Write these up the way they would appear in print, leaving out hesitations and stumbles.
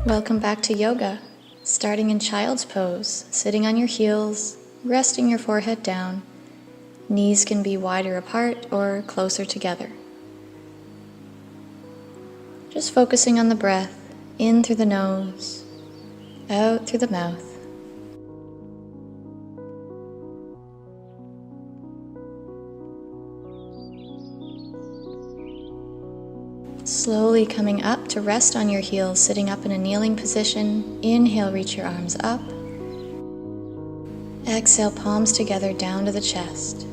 Welcome back to yoga, starting in child's pose, sitting on your heels, resting your forehead down. Knees can be wider apart or closer together. Just focusing on the breath, in through the nose, out through the mouth. Slowly coming up to rest on your heels, sitting up in a kneeling position. Inhale, reach your arms up. Exhale, palms together down to the chest.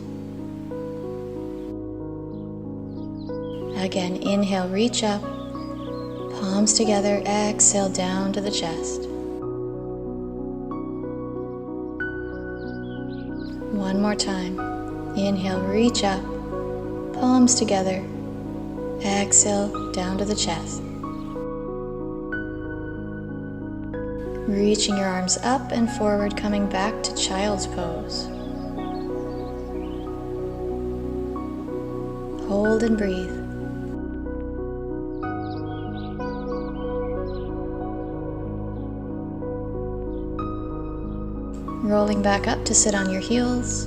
Again, inhale, reach up. Palms together, exhale down to the chest. One more time. Inhale, reach up. Palms together. Exhale down to the chest. Reaching your arms up and forward, coming back to child's pose. Hold and breathe. Rolling back up to sit on your heels.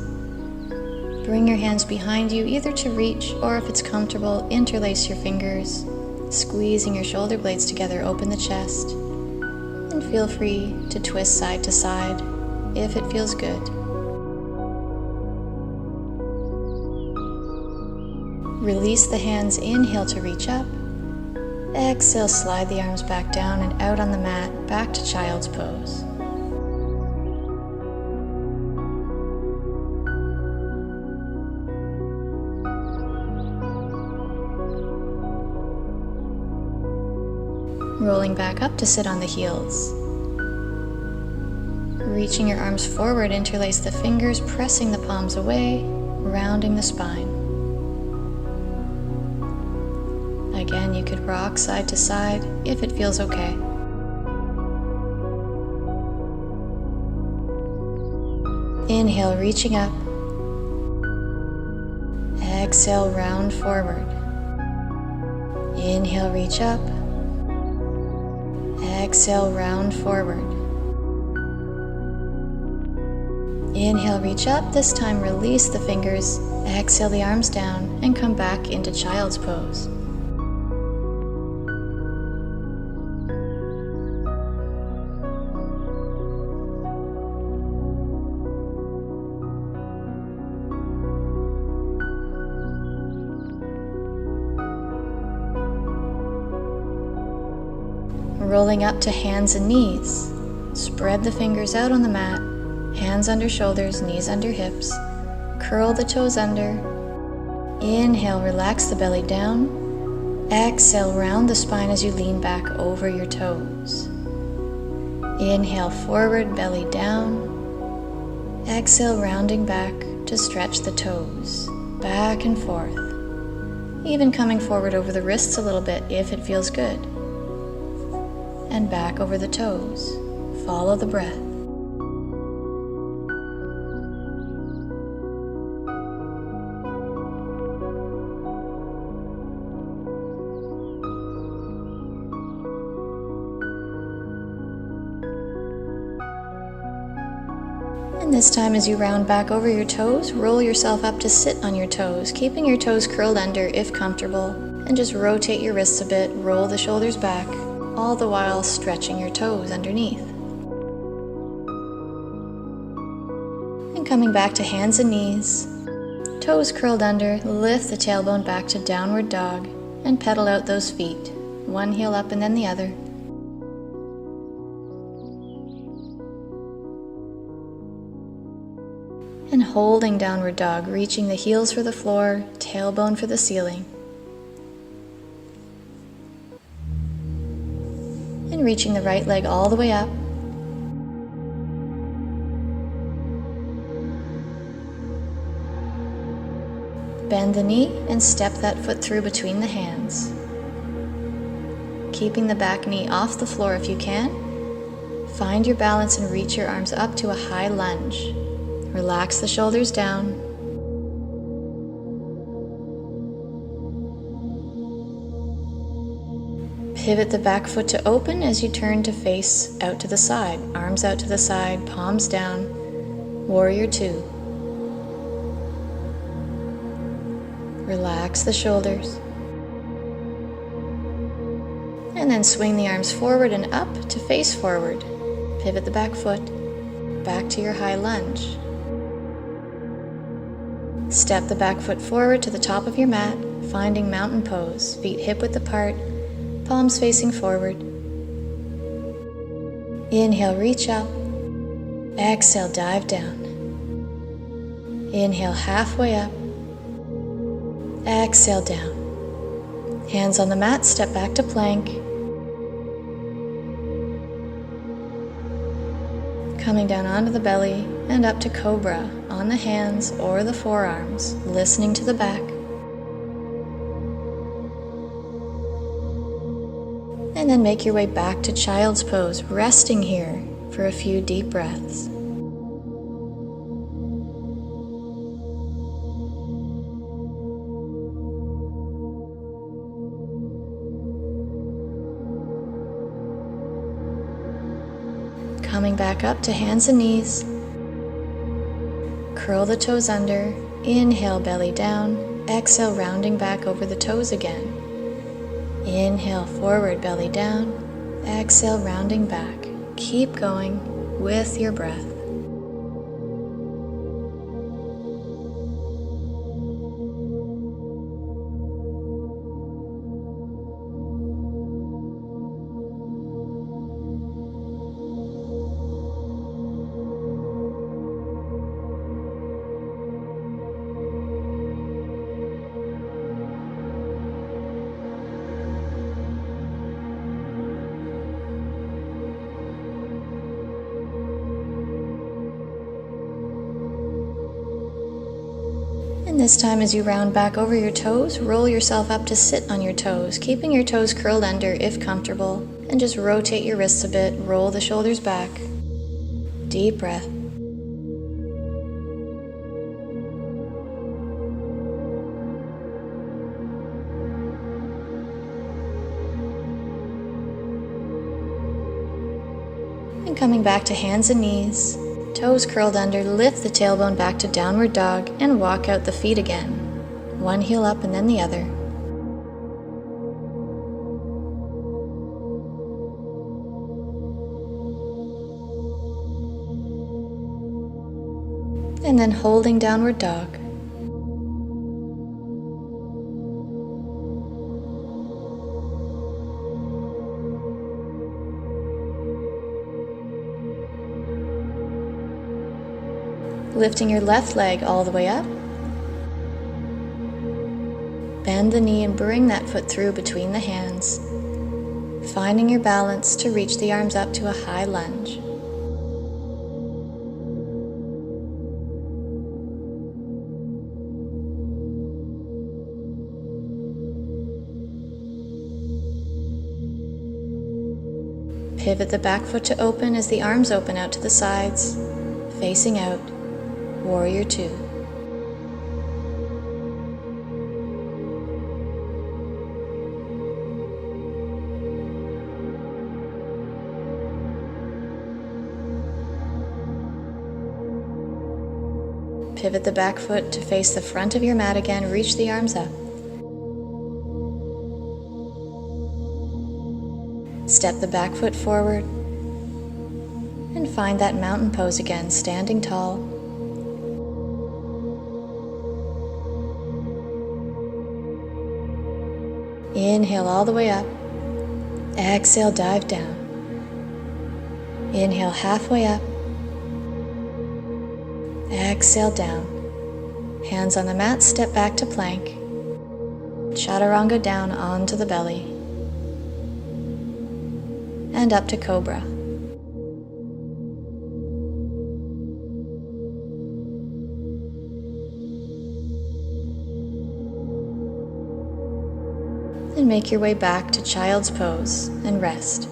Bring your hands behind you, either to reach or, if it's comfortable, interlace your fingers. Squeezing your shoulder blades together, open the chest. And feel free to twist side to side if it feels good. Release the hands, inhale to reach up. Exhale, slide the arms back down and out on the mat, back to child's pose. Rolling back up to sit on the heels. Reaching your arms forward, interlace the fingers, pressing the palms away, rounding the spine. Again, you could rock side to side if it feels okay. Inhale, reaching up. Exhale, round forward. Inhale, reach up. Exhale, round forward. Inhale, reach up. This time, release the fingers. Exhale the arms down and come back into child's pose. Rolling up to hands and knees. Spread the fingers out on the mat, hands under shoulders, knees under hips. Curl the toes under. Inhale, relax the belly down. Exhale, round the spine as you lean back over your toes. Inhale, forward, belly down. Exhale, rounding back to stretch the toes, back and forth. Even coming forward over the wrists a little bit if it feels good. And back over the toes. Follow the breath. And this time, as you round back over your toes, roll yourself up to sit on your toes, keeping your toes curled under if comfortable, and just rotate your wrists a bit, roll the shoulders back, all the while stretching your toes underneath. And coming back to hands and knees, toes curled under, lift the tailbone back to downward dog, and pedal out those feet, one heel up and then the other. And holding downward dog, reaching the heels for the floor, tailbone for the ceiling. And reaching the right leg all the way up. Bend the knee and step that foot through between the hands. keeping the back knee off the floor if you can. Find your balance and reach your arms up to a high lunge. Relax the shoulders down. Pivot the back foot to open as you turn to face out to the side. Arms out to the side, palms down. Warrior Two. Relax the shoulders. And then swing the arms forward and up to face forward. Pivot the back foot. Back to your high lunge. Step the back foot forward to the top of your mat, finding mountain pose. Feet hip-width apart, palms facing forward. Inhale, reach up. Exhale, dive down. Inhale, halfway up. Exhale, down. Hands on the mat, step back to plank. Coming down onto the belly and up to cobra on the hands or the forearms, listening to the back. And then make your way back to child's pose, resting here for a few deep breaths. Coming back up to hands and knees. Curl the toes under. Inhale, belly down. Exhale, rounding back over the toes again. Inhale, forward, belly down. Exhale, rounding back. Keep going with your breath. And this time, as you round back over your toes, roll yourself up to sit on your toes, keeping your toes curled under if comfortable, and just rotate your wrists a bit, roll the shoulders back. Deep breath. And coming back to hands and knees. Toes curled under, lift the tailbone back to downward dog and walk out the feet again. One heel up and then the other. And then holding downward dog. Lifting your left leg all the way up. Bend the knee and bring that foot through between the hands, finding your balance to reach the arms up to a high lunge. Pivot the back foot to open as the arms open out to the sides, facing out. Warrior Two. Pivot the back foot to face the front of your mat again, reach the arms up. Step the back foot forward and find that mountain pose again, standing tall. Inhale all the way up. Exhale, dive down. Inhale halfway up. Exhale down. Hands on the mat, step back to plank. Chaturanga down onto the belly. And up to cobra. And make your way back to child's pose and rest.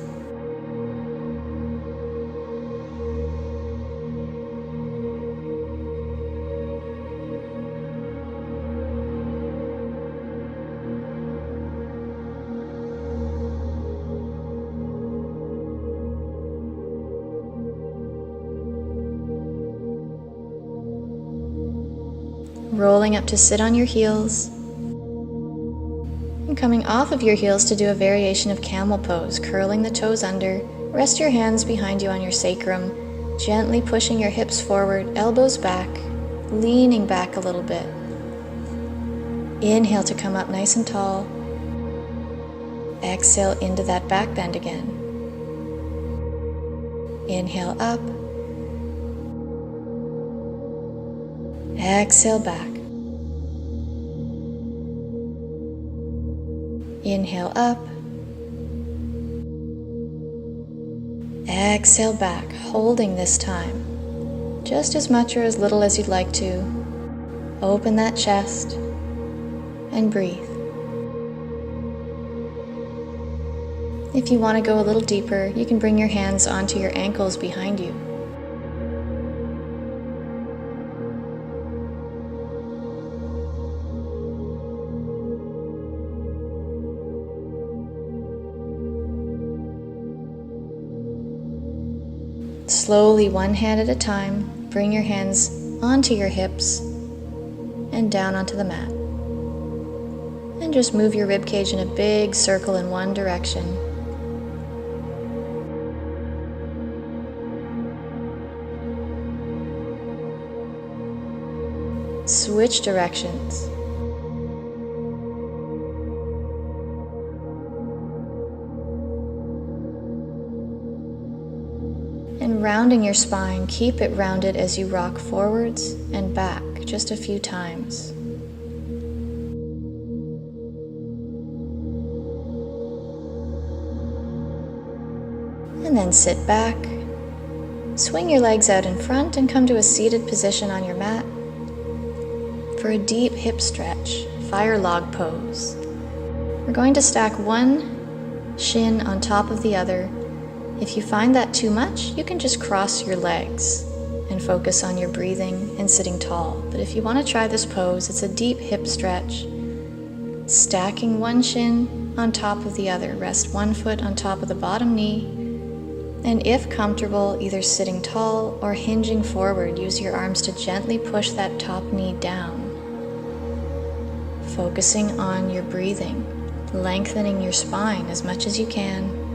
Rolling up to sit on your heels, and coming off of your heels to do a variation of camel pose, curling the toes under. Rest your hands behind you on your sacrum, gently pushing your hips forward, elbows back, leaning back a little bit. Inhale to come up nice and tall. Exhale into that back bend again. Inhale up. Exhale back. Inhale up. Exhale back, holding this time, just as much or as little as you'd like to. Open that chest and breathe. If you want to go a little deeper, you can bring your hands onto your ankles behind you. Slowly, one hand at a time, bring your hands onto your hips and down onto the mat. And just move your ribcage in a big circle in one direction. Switch directions. And rounding your spine, keep it rounded as you rock forwards and back just a few times. And then sit back, swing your legs out in front and come to a seated position on your mat for a deep hip stretch, fire log pose. We're going to stack one shin on top of the other. If you find that too much, you can just cross your legs and focus on your breathing and sitting tall. But if you want to try this pose, it's a deep hip stretch. Stacking one shin on top of the other. Rest one foot on top of the bottom knee. And if comfortable, either sitting tall or hinging forward, use your arms to gently push that top knee down. Focusing on your breathing, lengthening your spine as much as you can.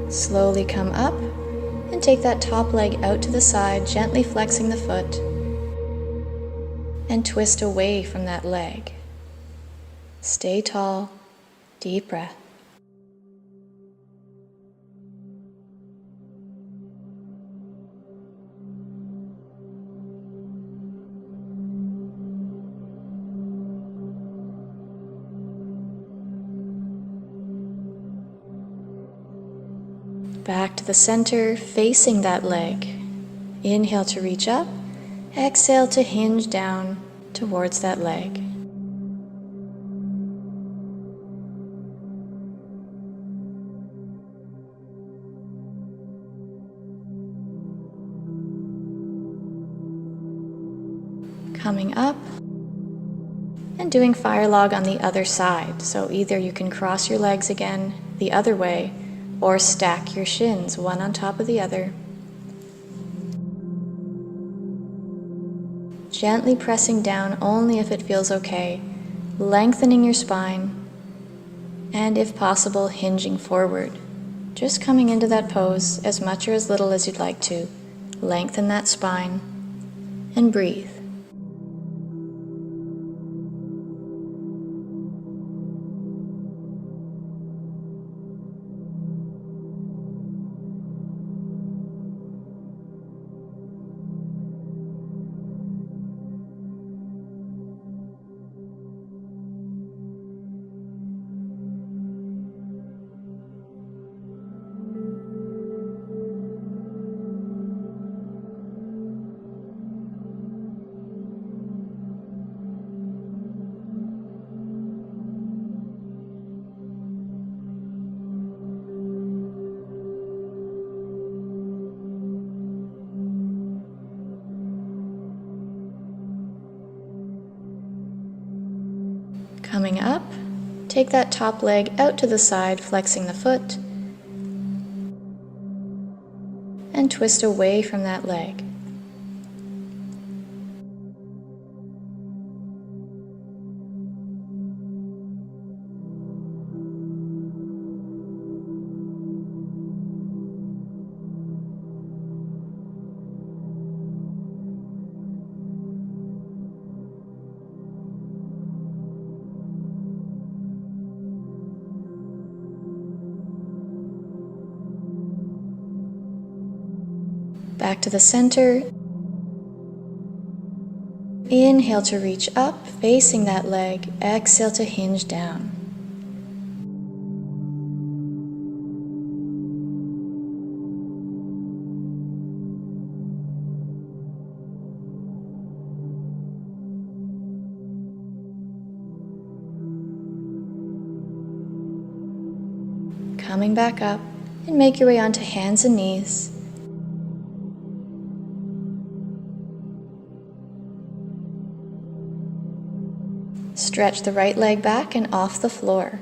Slowly come up and take that top leg out to the side, gently flexing the foot, and twist away from that leg. Stay tall, deep breath. Back to the center, facing that leg. Inhale to reach up, exhale to hinge down towards that leg. Coming up and doing fire log on the other side. So either you can cross your legs again the other way, or stack your shins one on top of the other. Gently pressing down only if it feels okay, lengthening your spine, and if possible, hinging forward. Just coming into that pose as much or as little as you'd like to. Lengthen that spine and breathe. take that top leg out to the side, flexing the foot, and twist away from that leg. Back to the center. Inhale to reach up, facing that leg. Exhale to hinge down. Coming back up, and make your way onto hands and knees. Stretch the right leg back and off the floor.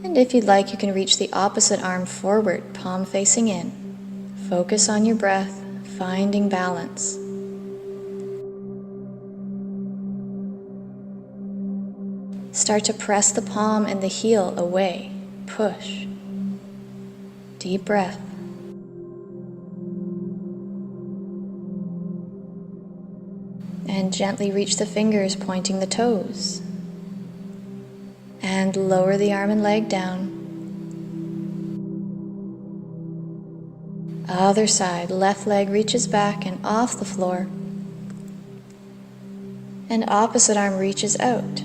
And if you'd like, you can reach the opposite arm forward, palm facing in. Focus on your breath, finding balance. Start to press the palm and the heel away. Push. Deep breath. And gently reach the fingers, pointing the toes. And lower the arm and leg down. Other side, left leg reaches back and off the floor. And opposite arm reaches out.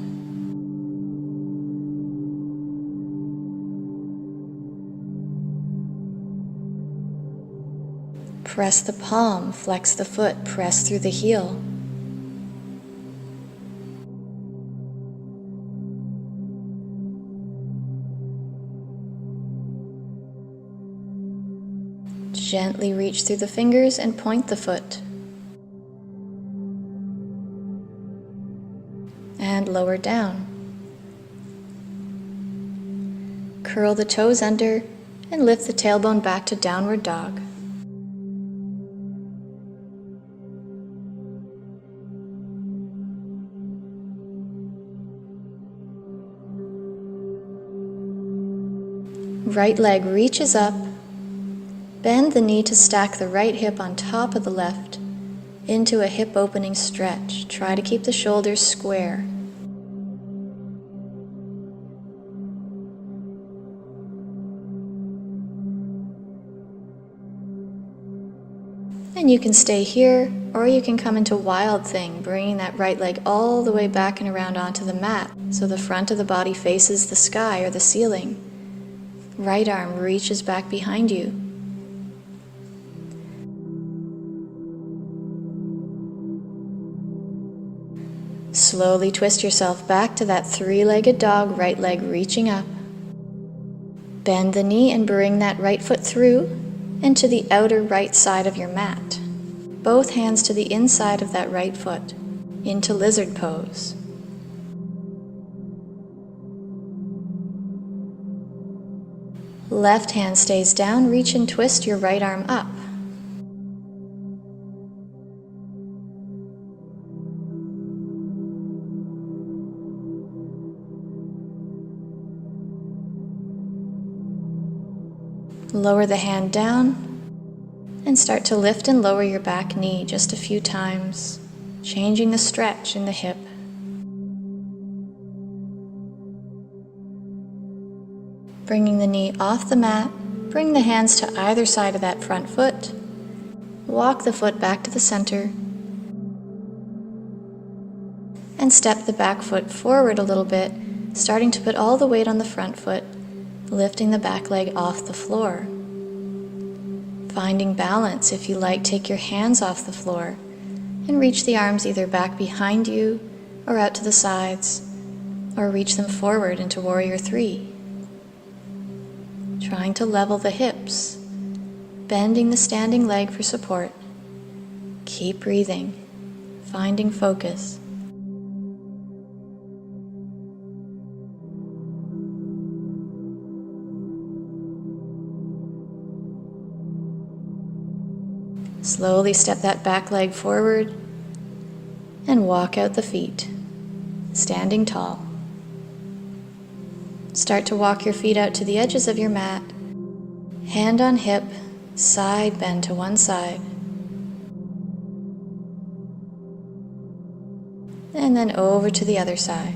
Press the palm, flex the foot, press through the heel. Gently reach through the fingers and point the foot. And lower down. Curl the toes under and lift the tailbone back to downward dog. Right leg reaches up. Bend the knee to stack the right hip on top of the left into a hip opening stretch. Try to keep the shoulders square. And you can stay here, or you can come into Wild Thing, bringing that right leg all the way back and around onto the mat so the front of the body faces the sky or the ceiling. Right arm reaches back behind you. Slowly twist yourself back to that three-legged dog, right leg reaching up. Bend the knee and bring that right foot through and to the outer right side of your mat. Both hands to the inside of that right foot, into lizard pose. Left hand stays down, reach and twist your right arm up. Lower the hand down and start to lift and lower your back knee just a few times, changing the stretch in the hip. Bringing the knee off the mat, bring the hands to either side of that front foot. Walk the foot back to the center and step the back foot forward a little bit, starting to put all the weight on the front foot, lifting the back leg off the floor. Finding balance, if you like, take your hands off the floor and reach the arms either back behind you or out to the sides, or reach them forward into Warrior 3. Trying to level the hips, bending the standing leg for support. Keep breathing, finding focus. Slowly step that back leg forward and walk out the feet, standing tall. Start to walk your feet out to the edges of your mat, hand on hip, side bend to one side, and then over to the other side.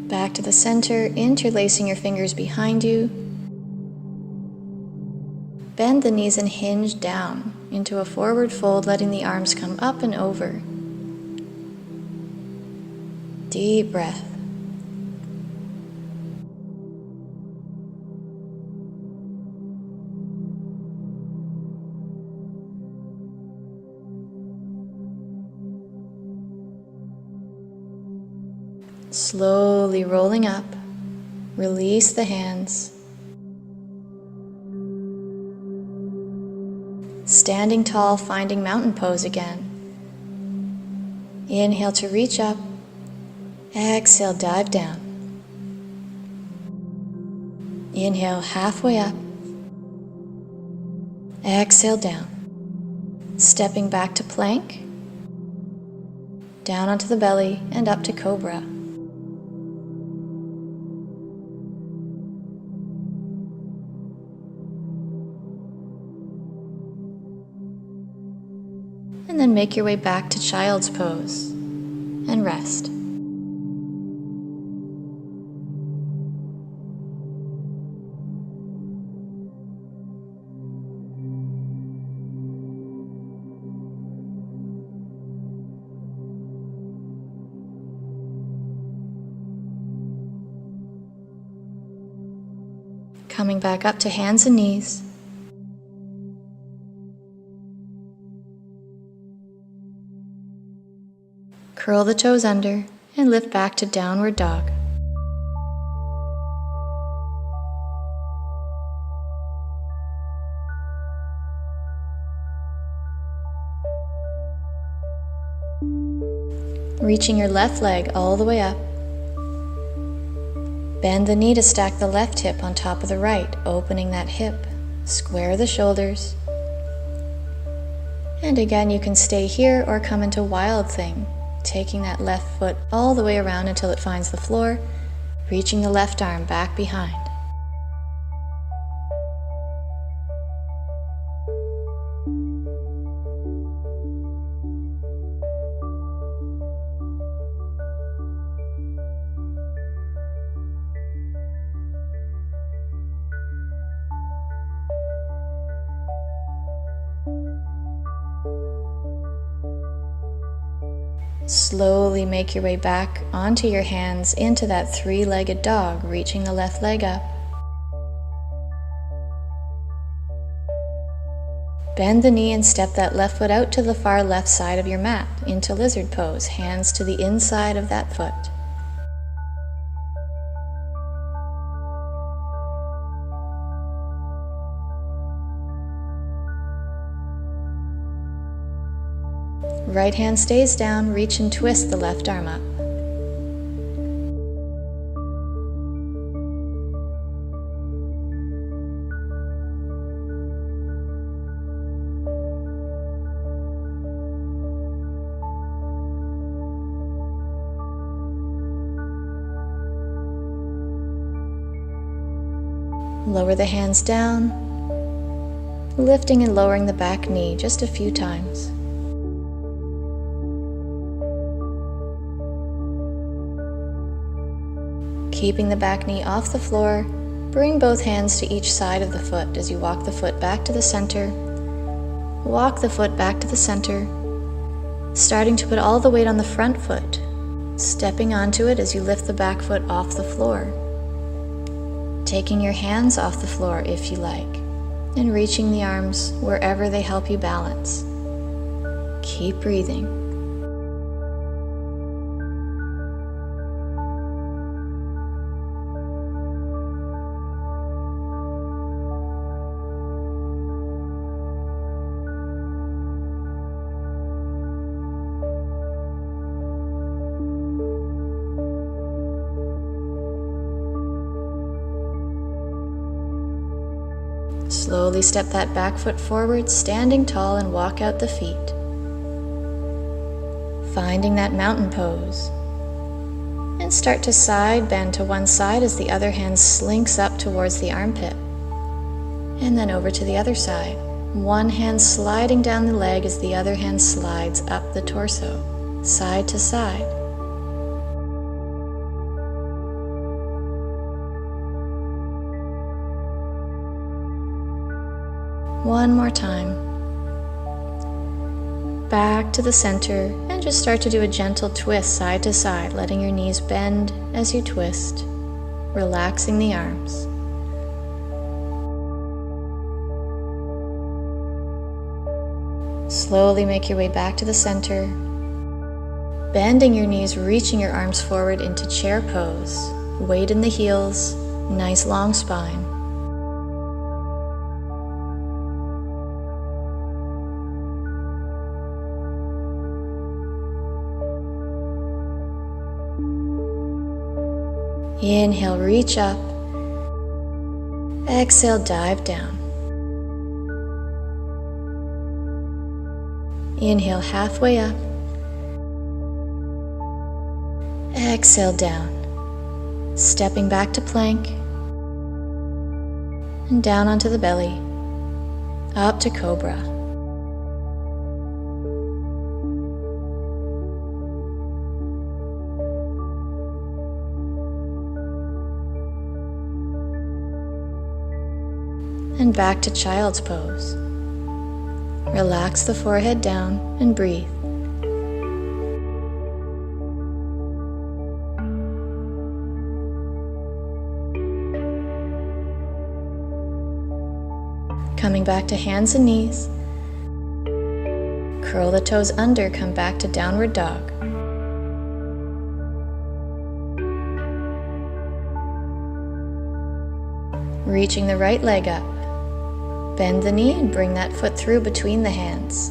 Back to the center, interlacing your fingers behind you. Bend the knees and hinge down into a forward fold, letting the arms come up and over. Deep breath. Slowly rolling up, release the hands. Standing tall, finding mountain pose again. Inhale to reach up. Exhale, dive down. Inhale, halfway up. Exhale, down. Stepping back to plank. Down onto the belly and up to cobra. And then make your way back to child's pose and rest. Coming back up to hands and knees. Curl the toes under and lift back to downward dog. Reaching your left leg all the way up. Bend the knee to stack the left hip on top of the right, opening that hip. Square the shoulders. And again, you can stay here or come into Wild Thing, taking that left foot all the way around until it finds the floor, reaching the left arm back behind. Slowly make your way back onto your hands into that three-legged dog, reaching the left leg up. Bend the knee and step that left foot out to the far left side of your mat into lizard pose, hands to the inside of that foot. Right hand stays down, reach and twist the left arm up. Lower the hands down, lifting and lowering the back knee just a few times. Keeping the back knee off the floor, bring both hands to each side of the foot as you walk the foot back to the center. Walk the foot back to the center, starting to put all the weight on the front foot, stepping onto it as you lift the back foot off the floor. Taking your hands off the floor if you like, and reaching the arms wherever they help you balance. Keep breathing. Slowly step that back foot forward, standing tall, and walk out the feet. Finding that mountain pose. And start to side bend to one side as the other hand slinks up towards the armpit. And then over to the other side. One hand sliding down the leg as the other hand slides up the torso, side to side. One more time. Back to the center and just start to do a gentle twist side to side, letting your knees bend as you twist, relaxing the arms. Slowly make your way back to the center, bending your knees, reaching your arms forward into chair pose, weight in the heels, nice long spine. Inhale, reach up. Exhale, dive down. Inhale, halfway up. Exhale, down. Stepping back to plank. And down onto the belly. Up to cobra. And back to child's pose. Relax the forehead down and breathe. Coming back to hands and knees. Curl the toes under, come back to downward dog. Reaching the right leg up. Bend the knee and bring that foot through between the hands.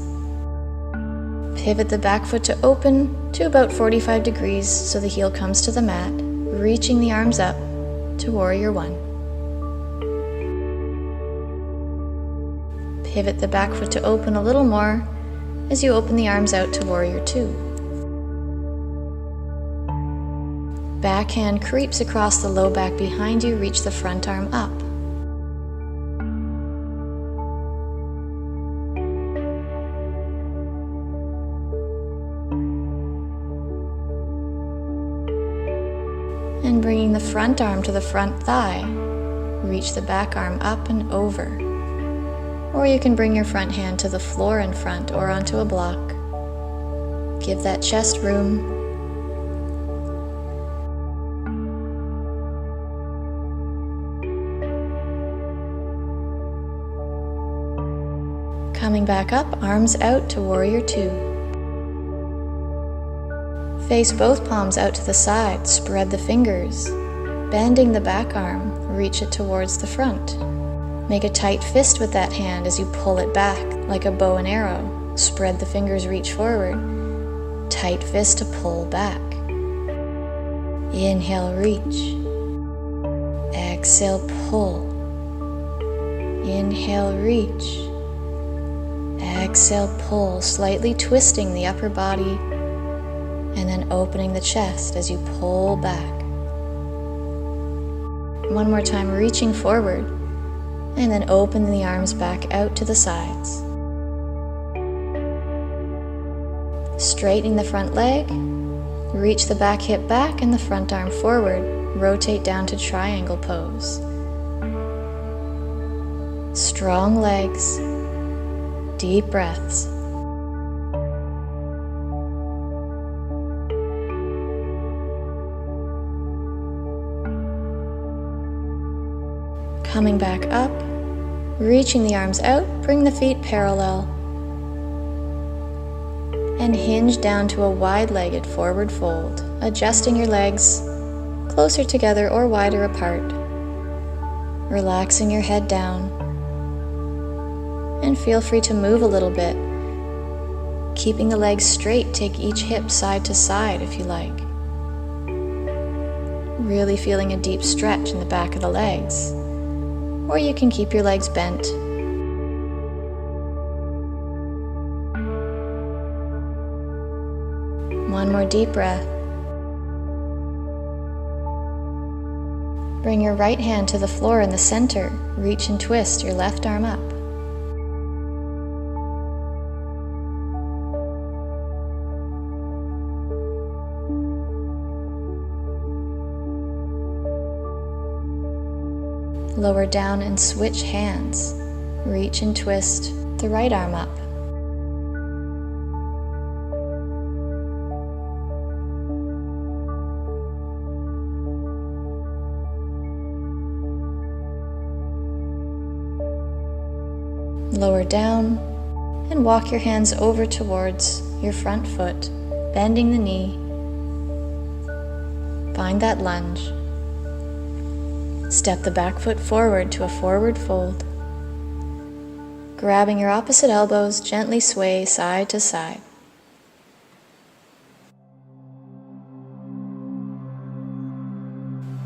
Pivot the back foot to open to about 45 degrees so the heel comes to the mat, reaching the arms up to warrior one. Pivot the back foot to open a little more as you open the arms out to warrior two. Back hand creeps across the low back behind you, reach the front arm up. And bringing the front arm to the front thigh, reach the back arm up and over. Or you can bring your front hand to the floor in front or onto a block. Give that chest room. Coming back up, arms out to warrior two. Face both palms out to the side, spread the fingers. Bending the back arm, reach it towards the front. Make a tight fist with that hand as you pull it back like a bow and arrow. Spread the fingers, reach forward. Tight fist to pull back. Inhale, reach. Exhale, pull. Inhale, reach. Exhale, pull, slightly twisting the upper body and then opening the chest as you pull back. One more time, reaching forward, and then open the arms back out to the sides. Straightening the front leg, reach the back hip back and the front arm forward, rotate down to triangle pose. Strong legs, deep breaths. Coming back up, reaching the arms out, bring the feet parallel, and hinge down to a wide-legged forward fold, adjusting your legs closer together or wider apart, relaxing your head down, and feel free to move a little bit. Keeping the legs straight, take each hip side to side if you like. Really feeling a deep stretch in the back of the legs. or you can keep your legs bent. One more deep breath. Bring your right hand to the floor in the center. Reach and twist your left arm up. Lower down and switch hands. Reach and twist the right arm up. Lower down and walk your hands over towards your front foot, bending the knee. Find that lunge. Step the back foot forward to a forward fold. Grabbing your opposite elbows, gently sway side to side.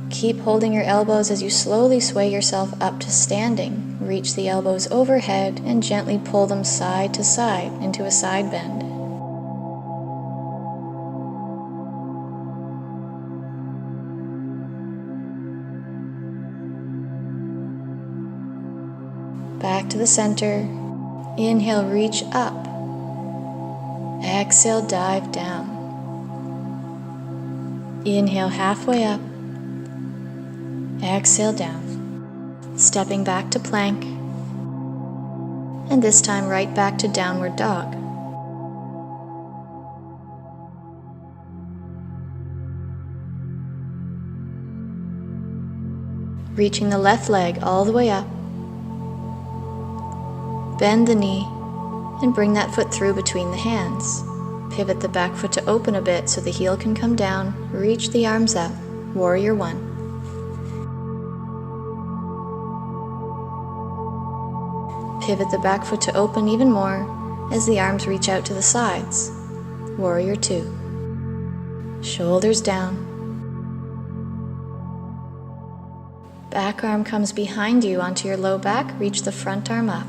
Keep holding your elbows as you slowly sway yourself up to standing. Reach the elbows overhead and gently pull them side to side into a side bend. Back to the center. Inhale, reach up. Exhale, dive down. Inhale, halfway up. Exhale, down. Stepping back to plank. And this time right back to downward dog. Reaching the left leg all the way up. Bend the knee and bring that foot through between the hands. Pivot the back foot to open a bit so the heel can come down. Reach the arms up. Warrior one. Pivot the back foot to open even more as the arms reach out to the sides. Warrior two. Shoulders down. Back arm comes behind you onto your low back. Reach the front arm up.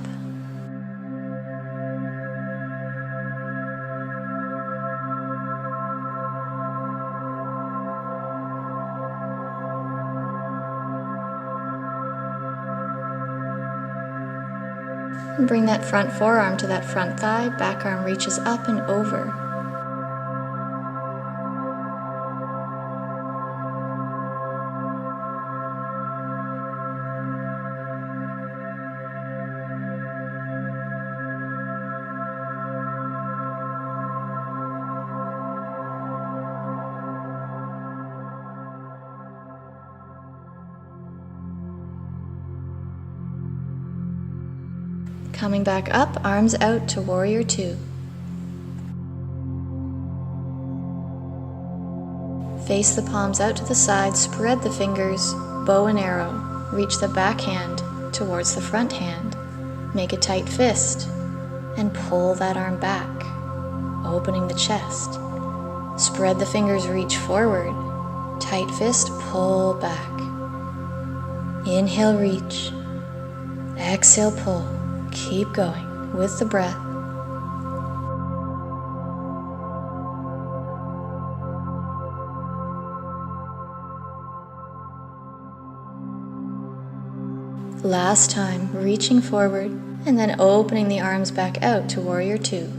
And bring that front forearm to that front thigh, back arm reaches up and over. Coming back up, arms out to warrior two. Face the palms out to the side, spread the fingers, bow and arrow. Reach the back hand towards the front hand. Make a tight fist and pull that arm back, opening the chest. Spread the fingers, reach forward. Tight fist, pull back. Inhale, reach. Exhale, pull. Keep going with the breath. Last time, reaching forward and then opening the arms back out to warrior two.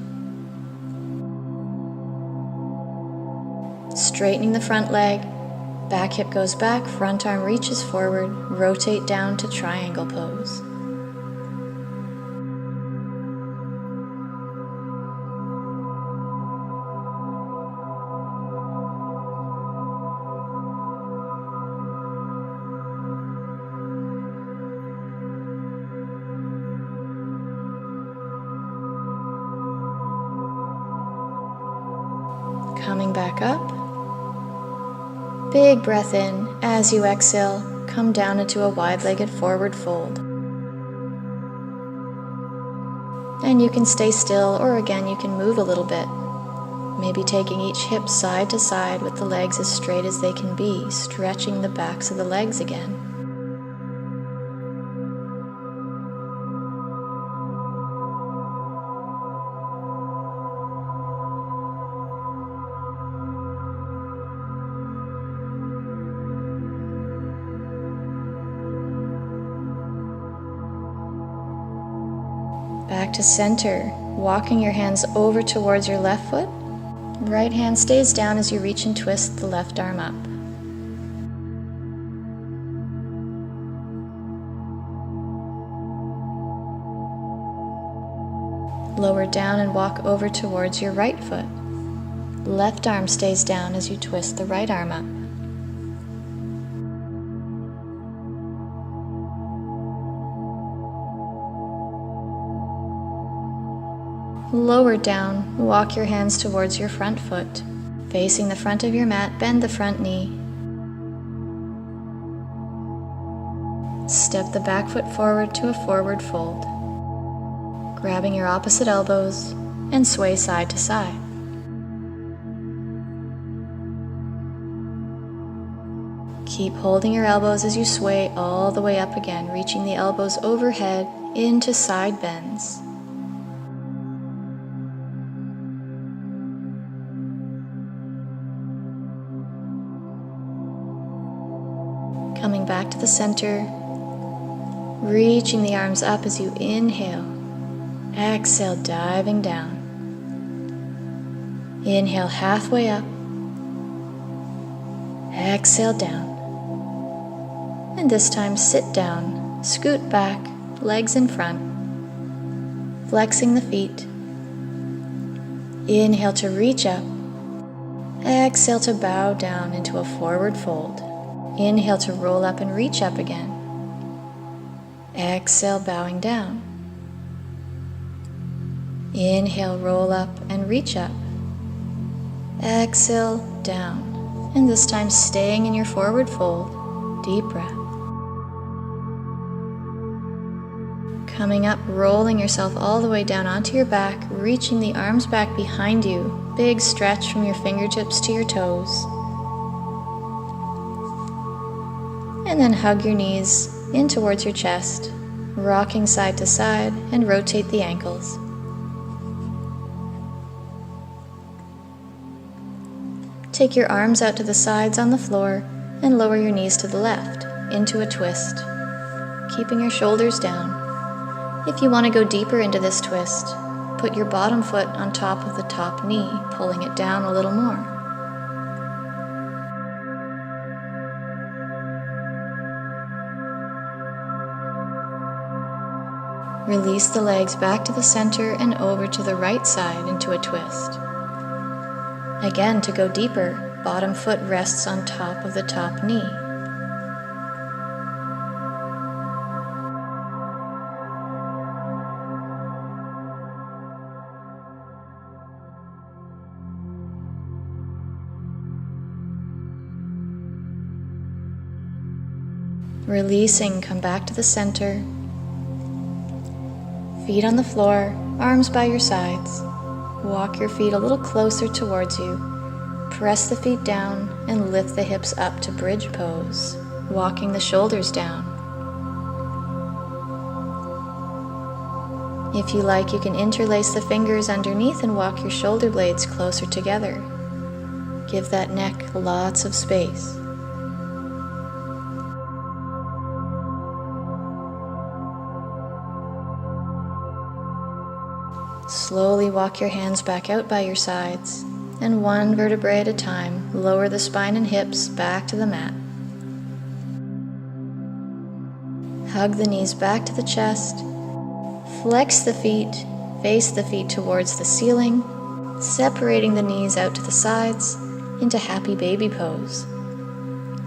Straightening the front leg, back hip goes back, front arm reaches forward, rotate down to triangle pose. Coming back up. Big breath in. As you exhale, come down into a wide-legged forward fold. And you can stay still, or again you can move a little bit. Maybe taking each hip side to side with the legs as straight as they can be, stretching the backs of the legs again. Back to center, walking your hands over towards your left foot. Right hand stays down as you reach and twist the left arm up. Lower down and walk over towards your right foot. Left arm stays down as you twist the right arm up. Lower down, walk your hands towards your front foot. Facing the front of your mat, bend the front knee. Step the back foot forward to a forward fold. Grabbing your opposite elbows and sway side to side. Keep holding your elbows as you sway all the way up again, reaching the elbows overhead into side bends. Coming back to the center, reaching the arms up as you inhale. Exhale, diving down. Inhale, halfway up. Exhale, down. And this time, sit down, scoot back, legs in front, flexing the feet. Inhale to reach up. Exhale to bow down into a forward fold. Inhale to roll up and reach up again. Exhale, bowing down. Inhale, roll up and reach up. Exhale, down. And this time staying in your forward fold. Deep breath. Coming up, rolling yourself all the way down onto your back, reaching the arms back behind you. Big stretch from your fingertips to your toes. And then hug your knees in towards your chest, rocking side to side, and rotate the ankles. Take your arms out to the sides on the floor and lower your knees to the left into a twist, keeping your shoulders down. If you want to go deeper into this twist, put your bottom foot on top of the top knee, pulling it down a little more. Release the legs back to the center and over to the right side into a twist. Again, to go deeper, bottom foot rests on top of the top knee. Releasing, come back to the center. Feet on the floor, arms by your sides. Walk your feet a little closer towards you. Press the feet down and lift the hips up to bridge pose, walking the shoulders down. If you like, you can interlace the fingers underneath and walk your shoulder blades closer together. Give that neck lots of space. Slowly walk your hands back out by your sides, and one vertebrae at a time, lower the spine and hips back to the mat. Hug the knees back to the chest, flex the feet, face the feet towards the ceiling, separating the knees out to the sides into happy baby pose,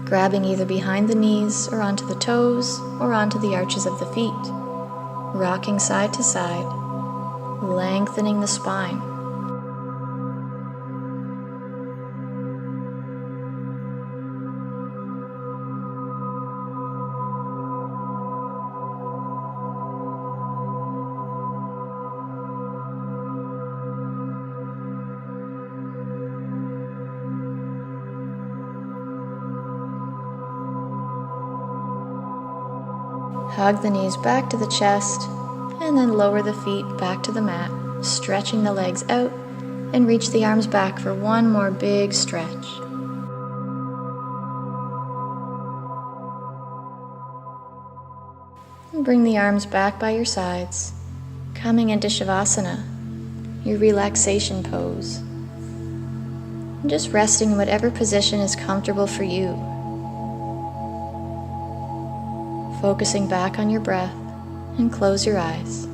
grabbing either behind the knees or onto the toes or onto the arches of the feet, rocking side to side, lengthening the spine. Hug the knees back to the chest, and then lower the feet back to the mat, stretching the legs out, and reach the arms back for one more big stretch. And bring the arms back by your sides. Coming into Shavasana, your relaxation pose. And just resting in whatever position is comfortable for you. Focusing back on your breath, and close your eyes.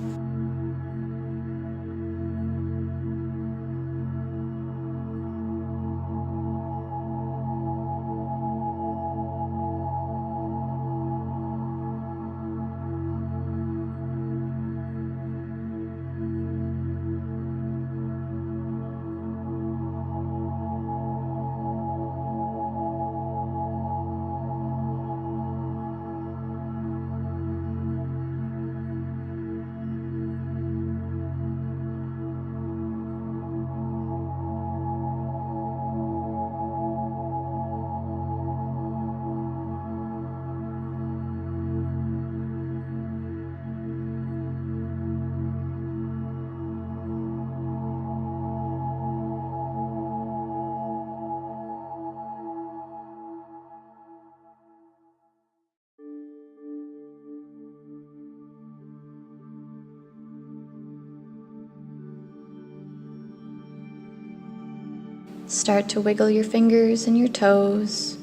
Start to wiggle your fingers and your toes,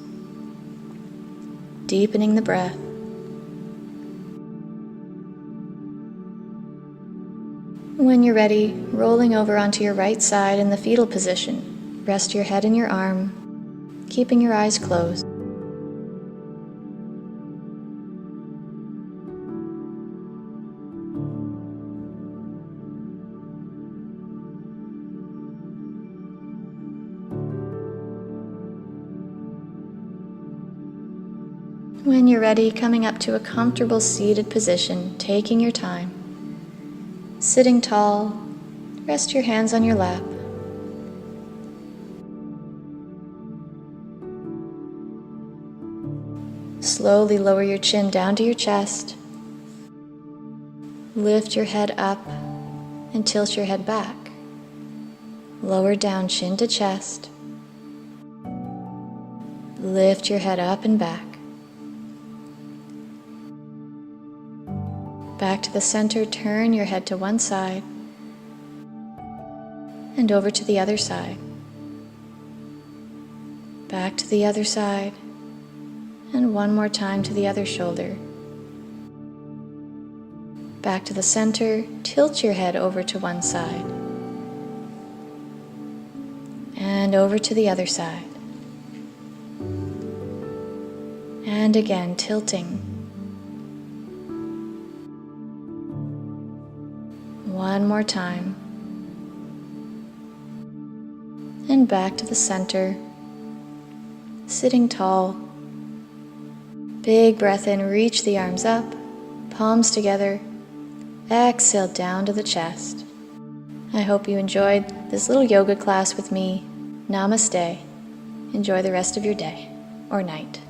deepening the breath. When you're ready, rolling over onto your right side in the fetal position. Rest your head in your arm, keeping your eyes closed. When you're ready, coming up to a comfortable seated position, taking your time. Sitting tall, rest your hands on your lap. Slowly lower your chin down to your chest. Lift your head up and tilt your head back. Lower down, chin to chest. Lift your head up and back. Back to the center, turn your head to one side and over to the other side. Back to the other side and one more time to the other shoulder. Back to the center, tilt your head over to one side and over to the other side. And again, tilting. One more time. And back to the center. Sitting tall. Big breath in, reach the arms up, palms together. Exhale down to the chest. I hope you enjoyed this little yoga class with me. Namaste. Enjoy the rest of your day or night.